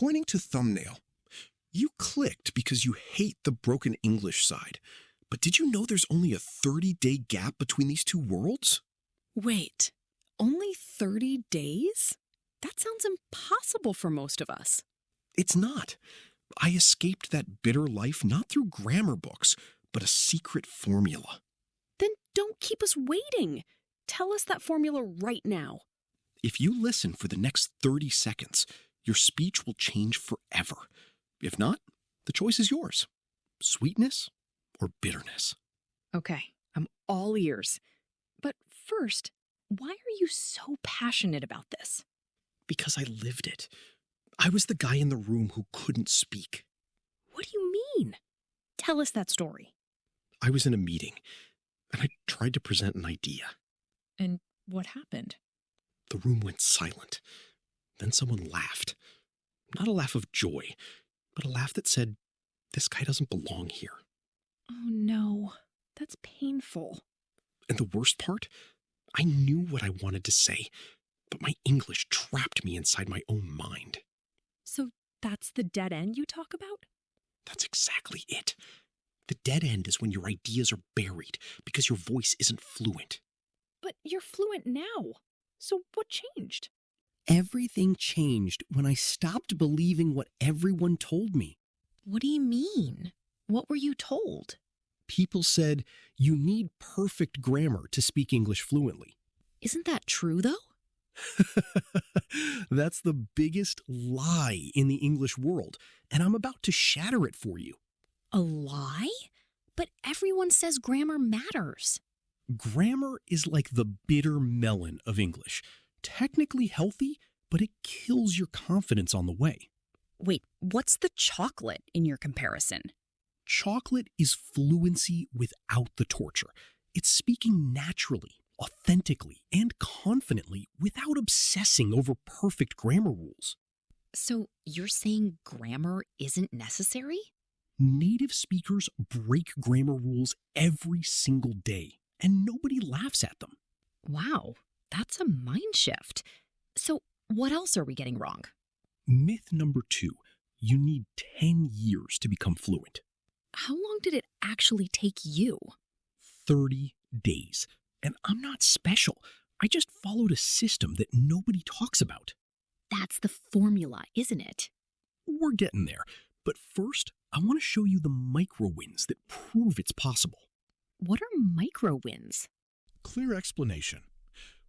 pointing to thumbnail. You clicked because you hate the broken English side. But did you know there's only a 30-day gap between these two worlds? Wait, only 30 days? That sounds impossible for most of us. It's not. I escaped that bitter life not through grammar books, but a secret formula. Then don't keep us waiting. Tell us that formula right now. If you listen for the next 30 seconds, your speech will change forever. If not, the choice is yours. Sweetness or bitterness. Okay, I'm all ears. But first, why are you so passionate about this? Because I lived it. I was the guy in the room who couldn't speak. What do you mean? Tell us that story. I was in a meeting, and I tried to present an idea. And what happened? The room went silent. Then someone laughed. Not a laugh of joy, but a laugh that said, "This guy doesn't belong here." Oh no, that's painful. And the worst part? I knew what I wanted to say, but my English trapped me inside my own mind. So that's the dead end you talk about? That's exactly it. The dead end is when your ideas are buried because your voice isn't fluent. But you're fluent now. So what changed? Everything changed when I stopped believing what everyone told me. What do you mean? What were you told? People said, you need perfect grammar to speak English fluently. Isn't that true, though? That's the biggest lie in the English world, and I'm about to shatter it for you. A lie? But everyone says grammar matters. Grammar is like the bitter melon of English. Technically healthy, but it kills your confidence on the way. Wait, what's the chocolate in your comparison? Chocolate is fluency without the torture. It's speaking naturally, authentically, and confidently without obsessing over perfect grammar rules. So you're saying grammar isn't necessary? Native speakers break grammar rules every single day, and nobody laughs at them. Wow, that's a mind shift. So what else are we getting wrong? Myth number 2, you need 10 years to become fluent. How long did it actually take you? 30 days. And I'm not special. I just followed a system that nobody talks about. That's the formula, isn't it? We're getting there. But first, I want to show you the micro wins that prove it's possible. What are micro wins? Clear explanation.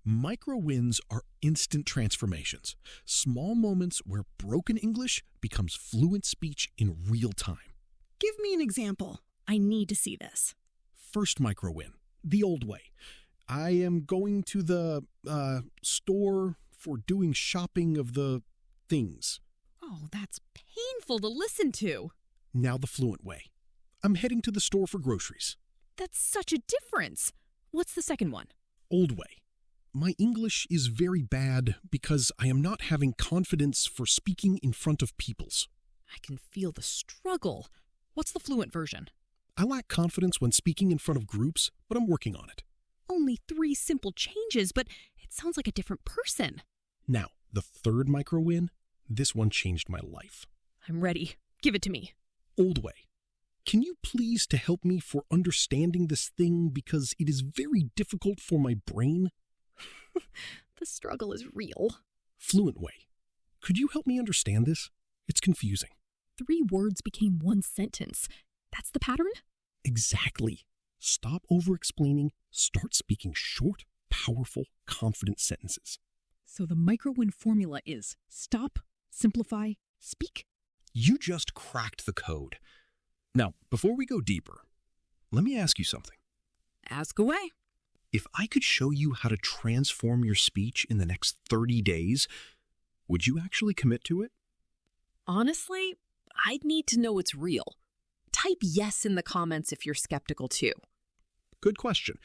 Micro wins are instant transformations, small moments where broken English becomes fluent speech in real time. Give me an example. I need to see this. First micro win, the old way. I am going to the store for doing shopping of the things. Oh, that's painful to listen to. Now the fluent way. I'm heading to the store for groceries. That's such a difference. What's the second one? Old way. My English is very bad because I am not having confidence for speaking in front of peoples. I can feel the struggle. What's the fluent version? I lack confidence when speaking in front of groups, but I'm working on it. Only 3 simple changes, but it sounds like a different person. Now, the third micro win, this one changed my life. I'm ready. Give it to me. Old way. Can you please to help me for understanding this thing because it is very difficult for my brain? The struggle is real. Fluent way. Could you help me understand this? It's confusing. 3 words became 1 sentence. That's the pattern? Exactly. Stop over-explaining. Start speaking short, powerful, confident sentences. So the micro-win formula is stop, simplify, speak? You just cracked the code. Now, before we go deeper, let me ask you something. Ask away. If I could show you how to transform your speech in the next 30 days, would you actually commit to it? Honestly, I'd need to know it's real. Type yes in the comments if you're skeptical too. Good question.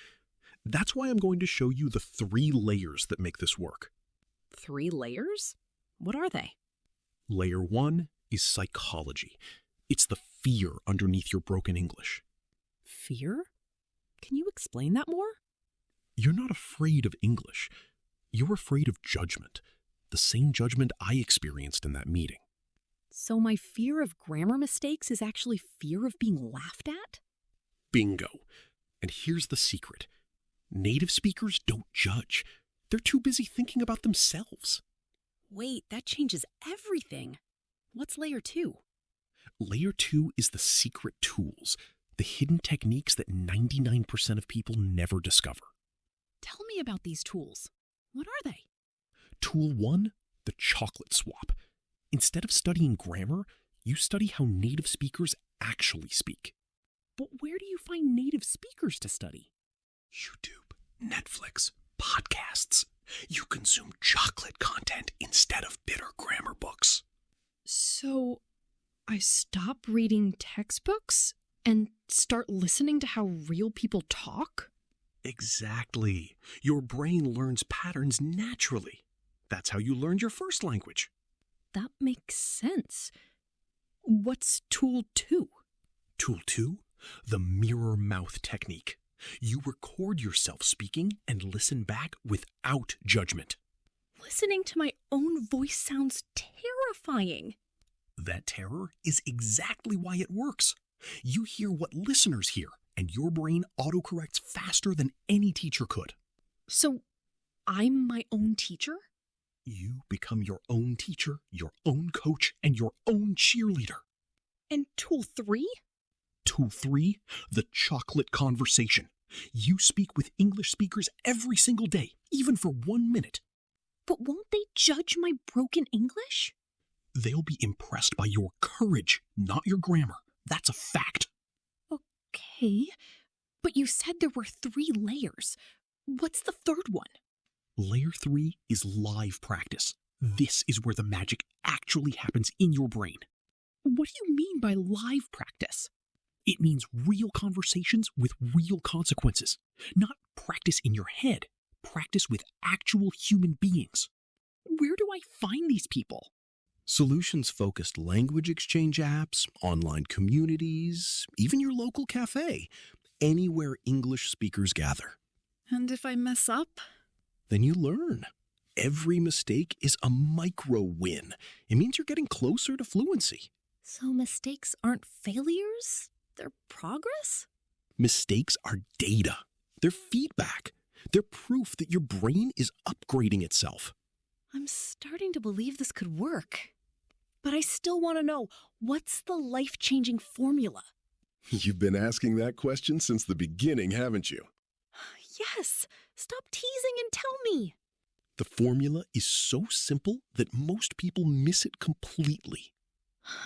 That's why I'm going to show you the 3 layers that make this work. 3 layers? What are they? Layer 1 is psychology. It's the fear underneath your broken English. Fear? Can you explain that more? You're not afraid of English. You're afraid of judgment. The same judgment I experienced in that meeting. So my fear of grammar mistakes is actually fear of being laughed at? Bingo. And here's the secret. Native speakers don't judge. They're too busy thinking about themselves. Wait, that changes everything. What's layer 2? Layer 2 is the secret tools, the hidden techniques that 99% of people never discover. Tell me about these tools. What are they? Tool 1, the chocolate swap. Instead of studying grammar, you study how native speakers actually speak. But where do you find native speakers to study? YouTube, Netflix, podcasts. You consume chocolate content instead of bitter grammar books. So, I stop reading textbooks and start listening to how real people talk? Exactly. Your brain learns patterns naturally. That's how you learned your first language. That makes sense. What's tool 2? Tool 2, the mirror mouth technique. You record yourself speaking and listen back without judgment. Listening to my own voice sounds terrifying. That terror is exactly why it works. You hear what listeners hear, and your brain autocorrects faster than any teacher could. So, I'm my own teacher? You become your own teacher, your own coach, and your own cheerleader. And tool 3? Tool 3, the chocolate conversation. You speak with English speakers every single day, even for 1 minute. But won't they judge my broken English? They'll be impressed by your courage, not your grammar. That's a fact. Okay, but you said there were 3 layers. What's the third one? Layer 3 is live practice. This is where the magic actually happens in your brain. What do you mean by live practice? It means real conversations with real consequences. Not practice in your head. Practice with actual human beings. Where do I find these people? Solutions-focused language exchange apps, online communities, even your local cafe. Anywhere English speakers gather. And if I mess up? Then you learn. Every mistake is a micro-win. It means you're getting closer to fluency. So mistakes aren't failures? They're progress? Mistakes are data. They're feedback. They're proof that your brain is upgrading itself. I'm starting to believe this could work. But I still want to know, what's the life-changing formula? You've been asking that question since the beginning, haven't you? Yes! Stop teasing and tell me! The formula is so simple that most people miss it completely.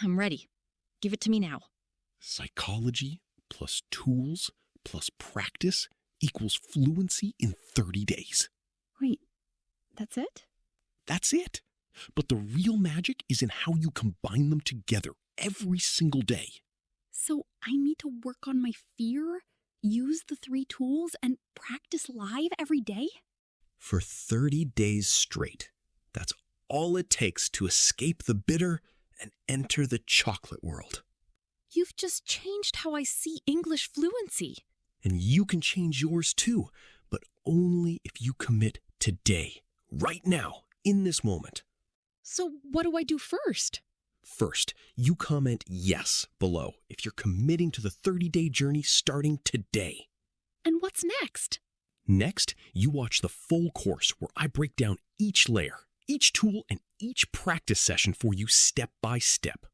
I'm ready. Give it to me now. Psychology plus tools plus practice equals fluency in 30 days. Wait, that's it? That's it. But the real magic is in how you combine them together every single day. So I need to work on my fear, use the 3 tools, and practice live every day? For 30 days straight. That's all it takes to escape the bitter and enter the chocolate world. You've just changed how I see English fluency. And you can change yours too, but only if you commit today, right now, in this moment. So what do I do first? First, you comment yes below if you're committing to the 30-day journey starting today. And what's next? Next, you watch the full course where I break down each layer, each tool, and each practice session for you step by step.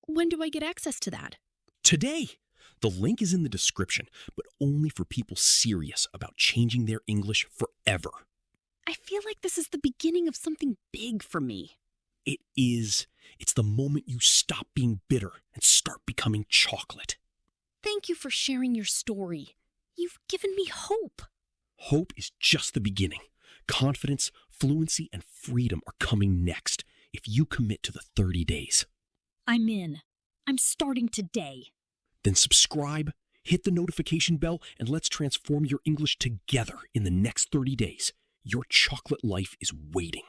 When do I get access to that? Today! The link is in the description, but only for people serious about changing their English forever. I feel like this is the beginning of something big for me. It is. It's the moment you stop being bitter and start becoming chocolate. Thank you for sharing your story. You've given me hope. Hope is just the beginning. Confidence, fluency, and freedom are coming next if you commit to the 30 days. I'm in. I'm starting today. Then subscribe, hit the notification bell, and let's transform your English together in the next 30 days. Your chocolate life is waiting.